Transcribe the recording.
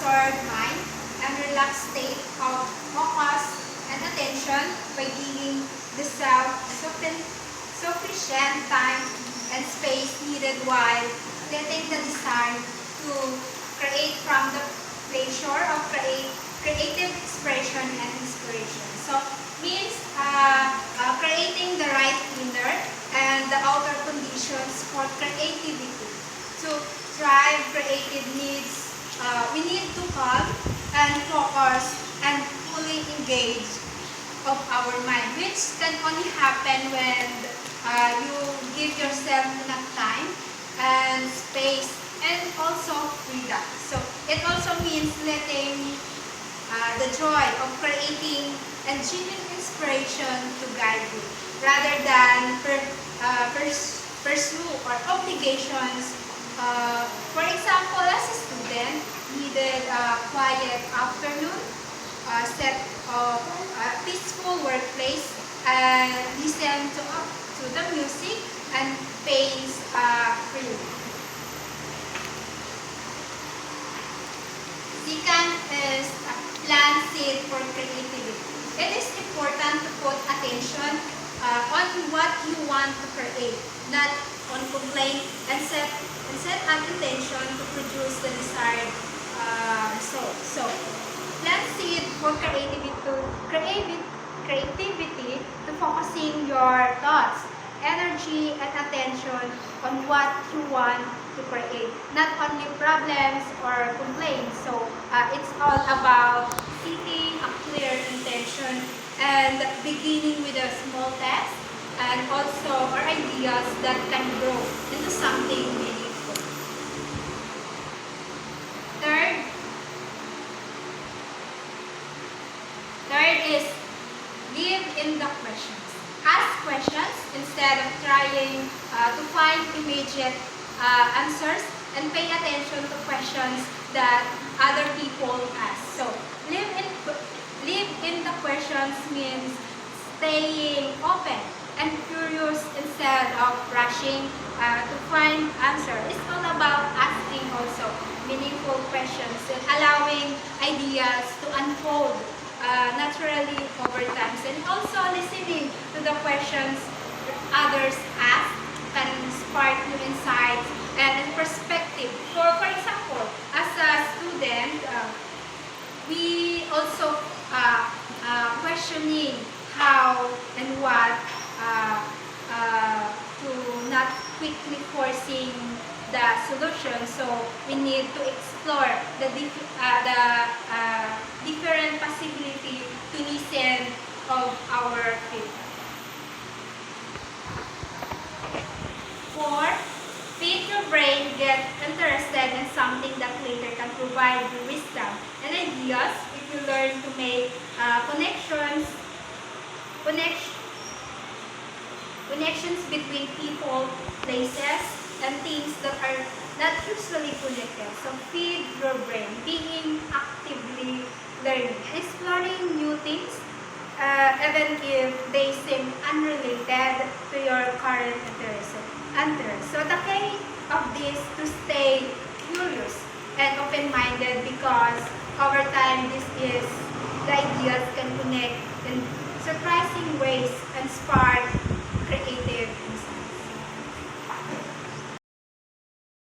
unbothered mind and relaxed state of focus and attention by giving the self sufficient time and space needed while letting the desire to create from the pleasure of creative expression and inspiration. So, means creating the right inner and the outer conditions for creativity. To thrive creative needs, we need to calm and focus and fully engage of our mind, which can only happen when you give yourself enough time and space and also freedom. So it also means letting the joy of creating and genuine inspiration to guide you, rather than pursue or obligations. For example, as a student, needed a quiet afternoon, set of a peaceful workplace, and listen to the music and paints freely. Second is plant seed for creativity. It is important to put attention on what you want to create, not on complaint, and set an intention to produce the desired result. So, plant seed for creativity to focusing your thoughts, energy, and attention on what you want to create, not only problems or complaints. So it's all about setting a clear intention and beginning with a small task and also our ideas that can grow into something meaningful. Third is live in the questions. Ask questions instead of trying to find immediate answers, and pay attention to questions that other people ask. So, live in the questions means staying open and curious instead of rushing to find answers. It's all about asking also meaningful questions and allowing ideas to unfold naturally over time, and also listening to the questions others ask can spark new insights and perspective. For example, as a student, we also questioning how and what to not quickly forcing the solution. So we need to explore the different possibility to listen of our feedback. 4. Feed your brain get interested in something that later can provide you wisdom and ideas if you learn to make connections between people, places, and things that are not usually connected. So feed your brain, being actively learning, exploring new things, even if they seem unrelated to your current interest. So the key of this to stay curious and open-minded, because over time the ideas can connect in surprising ways and spark